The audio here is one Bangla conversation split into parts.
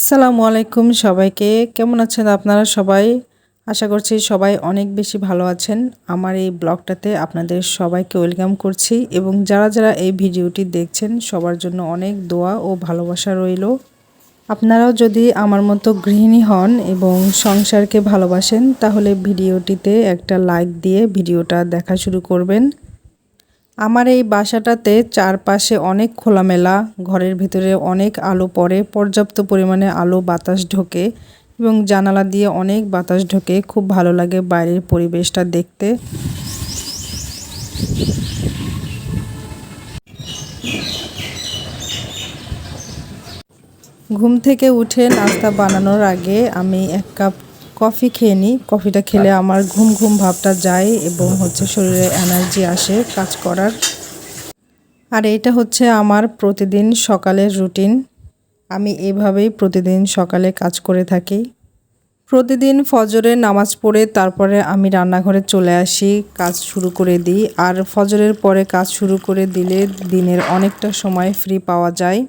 আসসালামু আলাইকুম সবাইকে। কেমন আছেন আপনারা সবাই? আশা করছি সবাই অনেক বেশি ভালো আছেন। আমার এই ব্লগটাতে আপনাদের সবাইকে ওয়েলকাম করছি এবং যারা এই ভিডিওটি দেখছেন সবার জন্য অনেক দোয়া ও ভালোবাসা রইলো। আপনারাও যদি আমার মতো গৃহিণী হন এবং সংসারকে ভালোবাসেন তাহলে ভিডিওটিতে একটা লাইক দিয়ে ভিডিওটা দেখা শুরু করবেন। আমার এই বাসাটাতে চারপাশে অনেক খোলামেলা, ঘরের ভিতরে অনেক আলো পড়ে, পর্যাপ্ত পরিমাণে আলো বাতাস ঢোকে এবং জানালা দিয়ে অনেক বাতাস ঢোকে। খুব ভালো লাগে বাইরের পরিবেশটা দেখতে। ঘুম থেকে উঠে নাস্তা বানানোর আগে আমি 1 কাপ কফি খেয়ে নিই। কফিটা খেলে আমার ঘুম ঘুম ভাবটা যায় এবং শরীরে এনার্জি আসে কাজ করার। আর এটা হচ্ছে আমার প্রতিদিন সকালের রুটিন। আমি এভাবেই প্রতিদিন সকালে কাজ করে থাকি। প্রতিদিন ফজরের নামাজ পড়ে তারপরে আমি রান্নাঘরে চলে আসি, কাজ শুরু করে দিই। আর ফজরের পরে কাজ শুরু করে দিলে দিনের অনেকটা সময় ফ্রি পাওয়া যায়।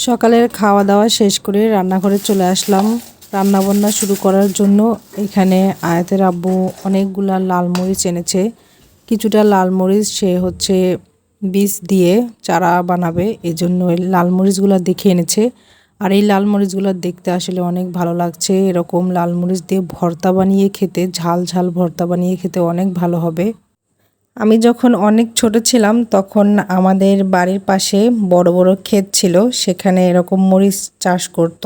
সকালের খাওয়া দাওয়া শেষ করে রান্নাঘরে চলে আসলাম রান্নাবান্না শুরু করার জন্য। এখানে আয়াতের আব্বু অনেকগুলা লাল মরিচ এনেছে। কিছুটা লাল মরিচ সে বীজ দিয়ে চারা বানাবে, এজন্য লাল মরিচগুলো দেখে এনেছে। আর এই লাল মরিচগুলো দেখতে আসলে অনেক ভালো লাগছে। এরকম লাল মরিচ দিয়ে ভর্তা বানিয়ে খেতে, ঝাল ঝাল ভর্তা বানিয়ে খেতে অনেক ভালো হবে। আমি যখন অনেক ছোট ছিলাম তখন আমাদের বাড়ির পাশে বড় বড় ক্ষেত ছিল, সেখানে এরকম মরিচ চাষ করত।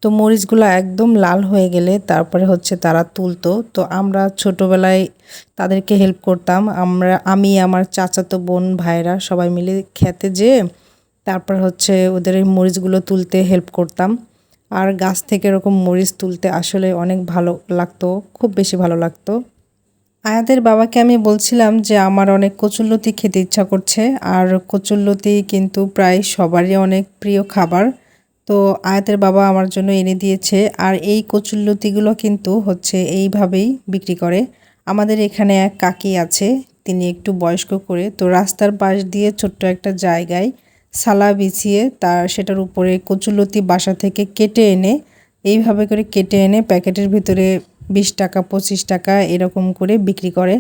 তো মরিচগুলো একদম লাল হয়ে গেলে তারপরে তারা তুলতো। তো আমরা ছোটবেলায় তাদেরকে হেল্প করতাম। আমি আমার চাচাতো বোন ভাইরা সবাই মিলে খেতে যেয়ে তারপর ওদের এই মরিচগুলো তুলতে হেল্প করতাম। আর গাছ থেকে এরকম মরিচ তুলতে আসলে অনেক ভালো লাগতো, খুব বেশি ভালো লাগতো। আয়াতের বাবাকে আমি বলছিলাম যে আমার অনেক কচুরলতি খেতে ইচ্ছা করছে। আর কচুরলতি কিন্তু প্রায় সবারই অনেক প্রিয় খাবার। তো আয়াতের বাবা আমার জন্য এনে দিয়েছে। আর এই কচুরলতিগুলো কিন্তু এইভাবেই বিক্রি করে। আমাদের এখানে এক কাকি আছে, তিনি একটু বয়স্ক করে, তো রাস্তার পাশ দিয়ে ছোট্ট একটা জায়গায় সালা বিছিয়ে সেটার উপরে কচুরলতি বাসা থেকে কেটে এনে এইভাবে করে কেটে এনে প্যাকেটের ভিতরে 20 টাকা 25 টাকা এরকম করে বিক্রি করে।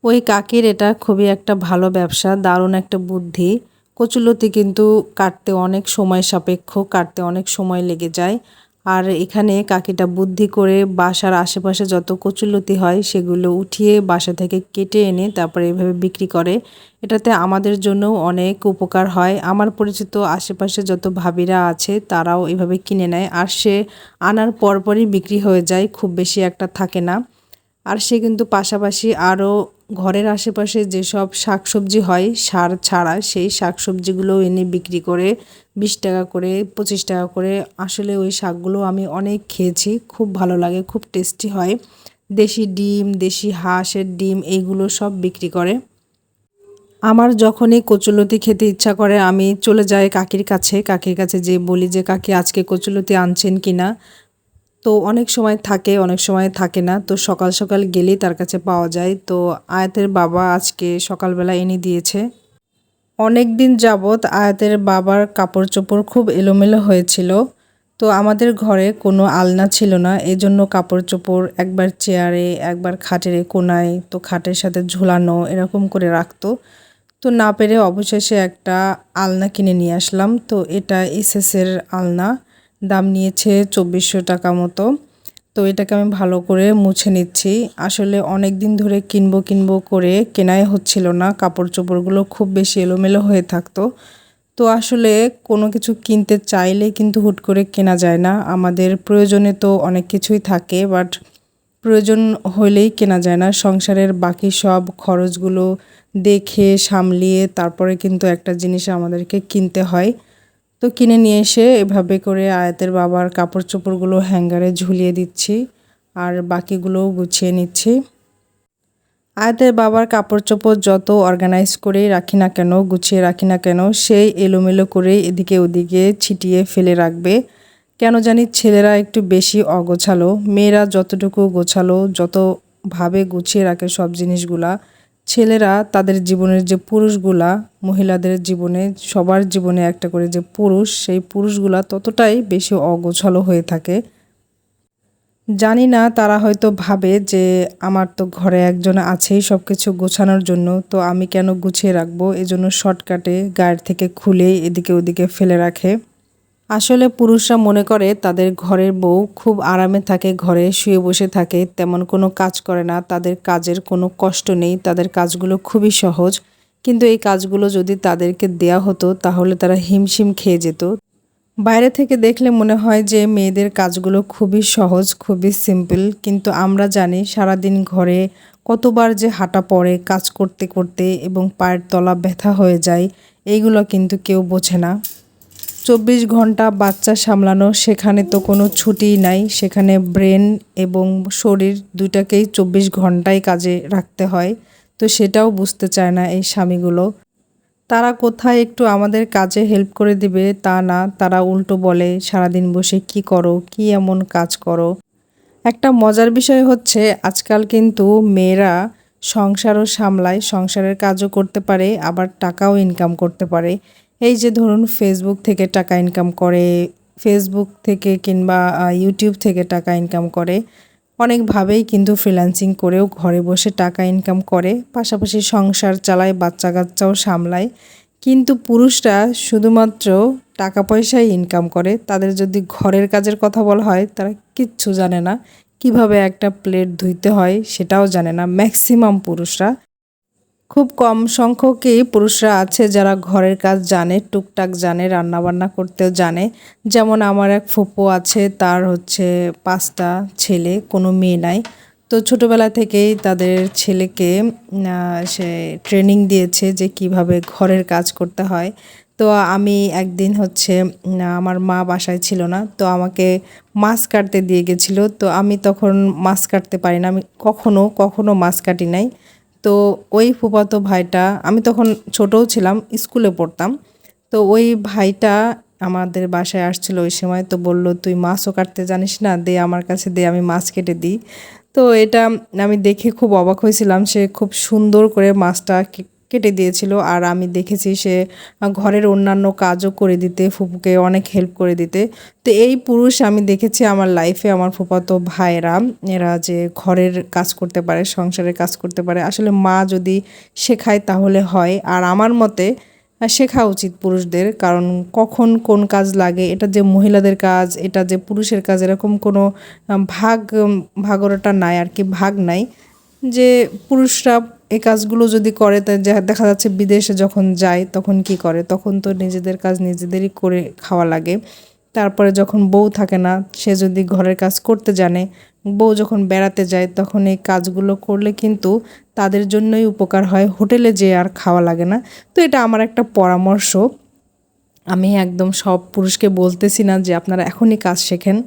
ওই কাকির এটা খুবই একটা ভালো ব্যবসা, দারুণ একটা বুদ্ধি। কচুলতি কিন্তু কাটতে অনেক সময় সাপেক্ষ, কাটতে অনেক সময় লেগে যায়। আর এখানে কাকিটা বুদ্ধি করে বাসার আশেপাশে যত কচুলতি হয় সেগুলো উঠিয়ে বাসা থেকে কেটে এনে তারপরে এভাবে বিক্রি করে। এটাতে আমাদের জন্যও অনেক উপকার হয়। আমার পরিচিত আশেপাশে যত ভাবিরা আছে তারাও এভাবে কিনে নেয়। আর সে আনার পরপরই বিক্রি হয়ে যায়, খুব বেশি একটা থাকে না। আর সে কিন্তু পাশাপাশি আরও ঘরের আশেপাশে যেসব শাকসবজি হয় সার ছাড়া, সেই শাকসবজিগুলো এনে বিক্রি করে 20 টাকা করে 25 টাকা করে। আসলে ওই শাকগুলো আমি অনেক খেয়েছি, খুব ভালো লাগে, খুব টেস্টি হয়। দেশি ডিম, দেশি হাঁসের ডিম এইগুলো সব বিক্রি করে। আমার যখনই কচুলতি খেতে ইচ্ছা করে আমি চলে যাই কাকির কাছে যেয়ে বলি যে কাকি আজকে কচুলতি আনছেন কিনা। তো অনেক সময় থাকে, অনেক সময় থাকে না। তো সকাল সকাল গেলেই তার কাছে পাওয়া যায়। তো আয়াতের বাবা আজকে সকালবেলা এনে দিয়েছে। অনেক দিন যাবৎ আয়াতের বাবার কাপড় চোপড় খুব এলোমেলো হয়েছিল। তো আমাদের ঘরে কোনো আলনা ছিল না, এজন্য কাপড় চোপড় একবার চেয়ারে একবার খাটের কোনায়, তো খাটের সাথে ঝুলানো এরকম করে রাখতো। তো না পেরে অবশেষে একটা আলনা কিনে নিয়ে আসলাম। তো এটা এসএসের আলনা, দাম নিয়েছে 2400 টাকা মতো। তো এটাকে আমি ভালো করে মুছে নিচ্ছি। আসলে অনেক দিন ধরে কিনবো করে কেনাই হচ্ছিল না, কাপড় চোপড়গুলো খুব বেশি এলোমেলো হয়ে থাকতো। তো আসলে কোনো কিছু কিনতে চাইলে কিন্তু হুট করে কেনা যায় না। আমাদের প্রয়োজনে তো অনেক কিছুই থাকে, বাট প্রয়োজন হলেই কেনা যায় না। সংসারের বাকি সব খরচগুলো দেখে সামলিয়ে তারপরে কিন্তু একটা জিনিস আমাদেরকে কিনতে হয়। তো কিনে নিয়ে এসে এভাবে করে আয়াতের বাবার কাপড় চোপড়গুলো হ্যাঙ্গারে ঝুলিয়ে দিচ্ছি। আর বাকিগুলোও গুছিয়ে নিচ্ছি। আয়াতের বাবার কাপড় চোপড় যত অর্গানাইজ করেই রাখি না কেন, গুছিয়ে রাখি না কেন, সেই এলোমেলো করে এদিকে ওদিকে ছিটিয়ে ফেলে রাখবে। কেন জানি ছেলেরা একটু বেশি অগোছালো, মেয়েরা যতটুকু গোছালো, যতভাবে গুছিয়ে রাখে সব জিনিসগুলা, ছেলেরা তাদের জীবনের যে পুরুষগুলা, মহিলাদের জীবনে সবার জীবনে একটা করে যে পুরুষ, সেই পুরুষগুলা ততটাই বেশি অগোছালো হয়ে থাকে। জানি না, তারা হয়তো ভাবে যে আমার তো ঘরে একজন আছেই সব কিছু গোছানোর জন্য, তো আমি কেন গুছিয়ে রাখবো, এজন্য শর্টকাটে গায়ের থেকে খুলেই এদিকে ওদিকে ফেলে রাখে। আসলে পুরুষরা মনে করে তাদের ঘরের বউ খুব আরামে থাকে, ঘরে শুয়ে বসে থাকে, তেমন কোনো কাজ করে না, তাদের কাজের কোনো কষ্ট নেই, তাদের কাজগুলো খুবই সহজ। কিন্তু এই কাজগুলো যদি তাদেরকে দেয়া হতো তাহলে তারা হিমশিম খেয়ে যেত। বাইরে থেকে দেখলে মনে হয় যে মেয়েদের কাজগুলো খুবই সহজ, খুবই সিম্পল, কিন্তু আমরা জানি সারাদিন ঘরে কতবার যে হাঁটা পড়ে কাজ করতে করতে এবং পায়ের তলা ব্যথা হয়ে যায়, এইগুলো কিন্তু কেউ বোঝে না। 24 ঘন্টা বাচ্চা সামলানো, সেখানে তো কোনো ছুটিই নাই, সেখানে ব্রেন এবং শরীর দুইটাকেই 24 ঘন্টাই কাজে রাখতে হয়। তো সেটাও বুঝতে চায় না এই স্বামীগুলো। তারা কোথায় একটু আমাদের কাজে হেল্প করে দিবে তা না, তারা উল্টো বলে সারাদিন বসে কি করো, কি এমন কাজ করো। একটা মজার বিষয় হচ্ছে আজকাল কিন্তু মেয়েরা সংসারও সামলায়, সংসারের কাজও করতে পারে, আবার টাকাও ইনকাম করতে পারে। এই যে ধরুন ফেসবুক থেকে টাকা ইনকাম করে, ফেসবুক থেকে কিংবা ইউটিউব থেকে টাকা ইনকাম করে, অনেকভাবেই কিন্তু ফ্রিল্যান্সিং করেও ঘরে বসে টাকা ইনকাম করে, পাশাপাশি সংসার চালায়, বাচ্চা কাচ্চাও সামলায়। কিন্তু পুরুষরা শুধুমাত্র টাকা পয়সাই ইনকাম করে, তাদের যদি ঘরের কাজের কথা বলা হয় তারা কিচ্ছু জানে না, কিভাবে একটা প্লেট ধুইতে হয় সেটাও জানে না ম্যাক্সিমাম পুরুষরা। খুব কম সংখ্যকই পুরুষরা আছে যারা ঘরের কাজ জানে, টুকটাক জানে, রান্নাবান্না করতেও জানে। যেমন আমার এক ফুপু আছে, তার হচ্ছে 5টা ছেলে, কোনো মেয়ে নাই। তো ছোটোবেলা থেকেই তাদের ছেলেকে সে ট্রেনিং দিয়েছে যে কিভাবে ঘরের কাজ করতে হয়। তো আমি একদিন হচ্ছে আমার মা বাসায় ছিল না, তো আমাকে মাছ কাটতে দিয়ে গেছিলো। তো আমি তখন মাছ কাটতে পারি না, আমি কখনো কখনো মাছ কাটি নাই। তো ওই ফুফাতো ভাইটা, আমি তখন ছোটও ছিলাম, স্কুলে পড়তাম। তো ওই ভাইটা আমাদের বাসায় আসছিল ওই সময়, তো বলল তুই মাছও কাটতে জানিস না, দে আমার কাছে দে, আমি মাছ কেটে দিই। তো এটা আমি দেখে খুব অবাক হয়েছিলাম, সে খুব সুন্দর করে মাছটা কেটে দিয়েছিল। আর আমি দেখেছি সে ঘরের অন্যান্য কাজও করে দিতে, ফুপুকে অনেক হেল্প করে দিতে। তো এই পুরুষ আমি দেখেছি আমার লাইফে, আমার ফুফাতো ভাইয়েরা, এরা যে ঘরের কাজ করতে পারে, সংসারের কাজ করতে পারে, আসলে মা যদি শেখায় তাহলে হয়। আর আমার মতে শেখা উচিত পুরুষদের, কারণ কখন কোন কাজ লাগে, এটা যে মহিলাদের কাজ, এটা যে পুরুষের কাজ, এরকম কোনো ভাগরটা নাই আর কি, ভাগ নাই যে পুরুষরা এই কাজগুলো যদি করে, তা দেখা যাচ্ছে বিদেশে যখন যায় তখন কি করে, তখন তো নিজেদের কাজ নিজেদেরই করে খাওয়া লাগে। তারপরে যখন বউ থাকে না, সে যদি ঘরের কাজ করতে জানে, বউ যখন বেড়াতে যায় তখন এই কাজগুলো করলে কিন্তু তাদের জন্যই উপকার হয়, হোটেলে যেয়ে আর খাওয়া লাগে না। তো এটা আমার একটা পরামর্শ। আমি একদম সব পুরুষকে বলতেছি না যে আপনারা এখনই কাজ শেখেন।